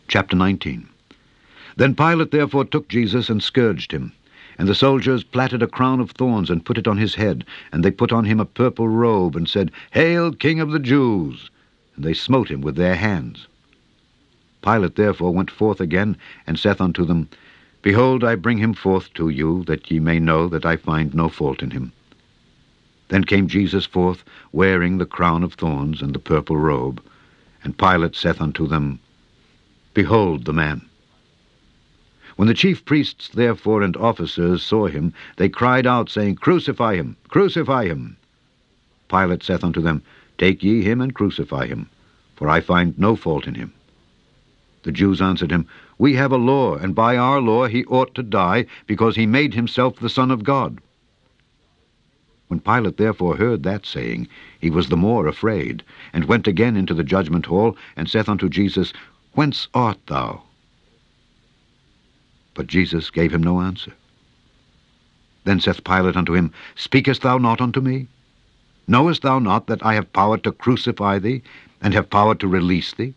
Chapter 19. Then Pilate therefore took Jesus and scourged him. And the soldiers platted a crown of thorns and put it on his head. And they put on him a purple robe and said, Hail, King of the Jews! And they smote him with their hands. Pilate therefore went forth again, and saith unto them, Behold, I bring him forth to you, that ye may know that I find no fault in him. Then came Jesus forth, wearing the crown of thorns and the purple robe. And Pilate saith unto them, Behold the man. When the chief priests therefore and officers saw him, they cried out, saying, Crucify him, crucify him. Pilate saith unto them, Take ye him and crucify him, for I find no fault in him. The Jews answered him, We have a law, and by our law he ought to die, because he made himself the Son of God. When Pilate therefore heard that saying, he was the more afraid, and went again into the judgment hall, and saith unto Jesus, Whence art thou? But Jesus gave him no answer. Then saith Pilate unto him, Speakest thou not unto me? Knowest thou not that I have power to crucify thee, and have power to release thee?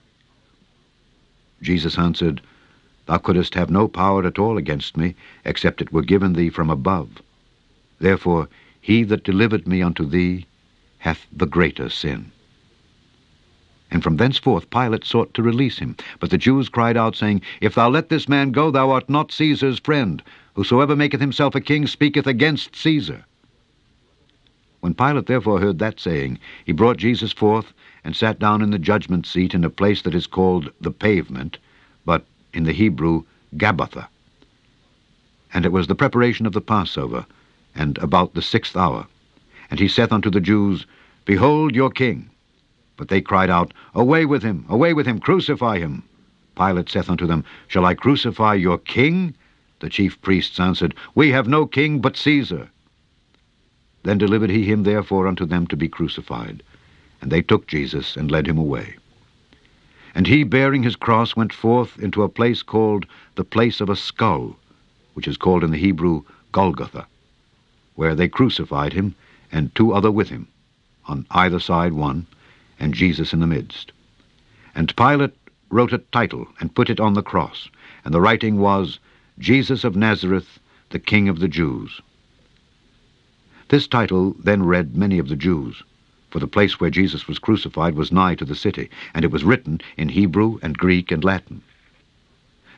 Jesus answered, Thou couldest have no power at all against me, except it were given thee from above. Therefore he that delivered me unto thee hath the greater sin. And from thenceforth Pilate sought to release him. But the Jews cried out, saying, If thou let this man go, thou art not Caesar's friend. Whosoever maketh himself a king speaketh against Caesar. When Pilate therefore heard that saying, he brought Jesus forth, and sat down in the judgment seat in a place that is called the Pavement, but in the Hebrew Golgotha. And it was the preparation of the Passover, and about the 6th hour. And he saith unto the Jews, Behold your king. But they cried out, Away with him, crucify him. Pilate saith unto them, Shall I crucify your king? The chief priests answered, We have no king but Caesar. Then delivered he him therefore unto them to be crucified. And they took Jesus, and led him away. And he, bearing his cross, went forth into a place called the place of a skull, which is called in the Hebrew Golgotha, where they crucified him, and two other with him, on either side one, and Jesus in the midst. And Pilate wrote a title, and put it on the cross, and the writing was, Jesus of Nazareth, the King of the Jews. This title then read many of the Jews, for the place where Jesus was crucified was nigh to the city, and it was written in Hebrew and Greek and Latin.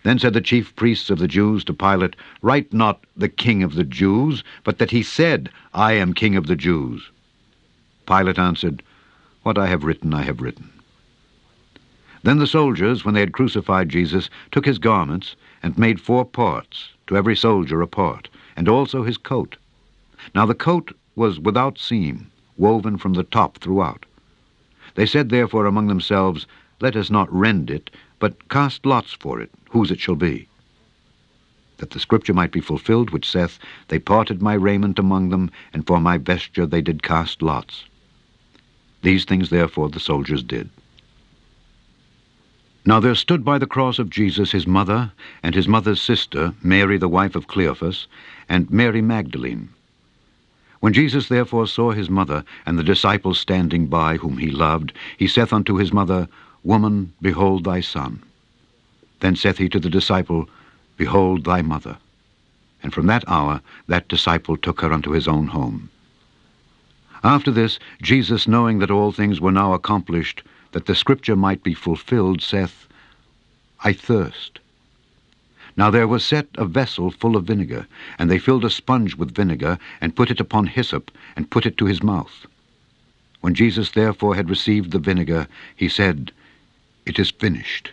Then said the chief priests of the Jews to Pilate, Write not the King of the Jews, but that he said, I am King of the Jews. Pilate answered, What I have written, I have written. Then the soldiers, when they had crucified Jesus, took his garments, and made 4 parts, to every soldier a part, and also his coat. Now the coat was without seam, woven from the top throughout. They said therefore among themselves, Let us not rend it, but cast lots for it, whose it shall be. That the scripture might be fulfilled, which saith, They parted my raiment among them, and for my vesture they did cast lots. These things therefore the soldiers did. Now there stood by the cross of Jesus his mother, and his mother's sister, Mary the wife of Cleophas, and Mary Magdalene. When Jesus therefore saw his mother, and the disciples standing by, whom he loved, he saith unto his mother, Woman, behold thy son. Then saith he to the disciple, Behold thy mother. And from that hour that disciple took her unto his own home. After this, Jesus, knowing that all things were now accomplished, that the scripture might be fulfilled, saith, I thirst. Now there was set a vessel full of vinegar, and they filled a sponge with vinegar, and put it upon hyssop, and put it to his mouth. When Jesus therefore had received the vinegar, he said, It is finished.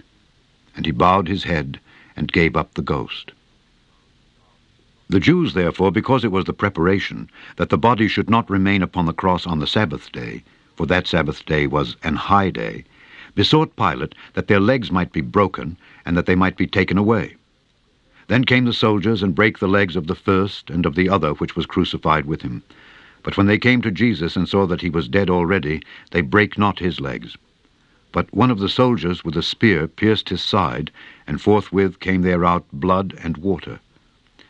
And he bowed his head, and gave up the ghost. The Jews therefore, because it was the preparation, that the body should not remain upon the cross on the Sabbath day, for that Sabbath day was an high day, besought Pilate that their legs might be broken, and that they might be taken away. Then came the soldiers, and brake the legs of the first and of the other which was crucified with him. But when they came to Jesus, and saw that he was dead already, they brake not his legs. But one of the soldiers with a spear pierced his side, and forthwith came there out blood and water.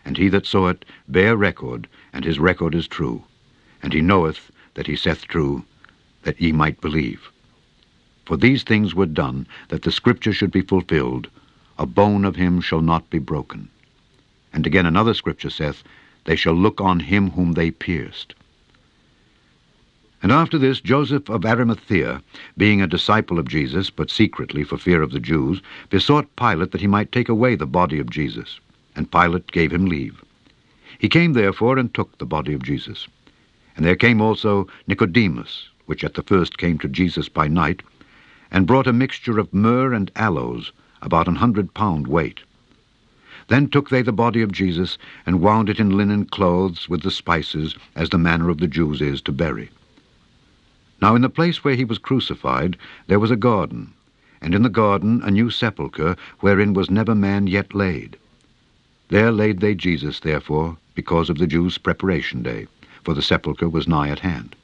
And he that saw it bare record, and his record is true. And he knoweth that he saith true, that ye might believe. For these things were done, that the scripture should be fulfilled. a bone of him shall not be broken. And again another scripture saith, They shall look on him whom they pierced. And after this Joseph of Arimathea, being a disciple of Jesus, but secretly for fear of the Jews, besought Pilate that he might take away the body of Jesus. And Pilate gave him leave. He came therefore and took the body of Jesus. And there came also Nicodemus, which at the first came to Jesus by night, and brought a mixture of myrrh and aloes, about 100 pound weight. Then took they the body of Jesus, and wound it in linen clothes with the spices, as the manner of the Jews is to bury. Now in the place where he was crucified there was a garden, and in the garden a new sepulchre, wherein was never man yet laid. There laid they Jesus, therefore, because of the Jews' preparation day, for the sepulchre was nigh at hand.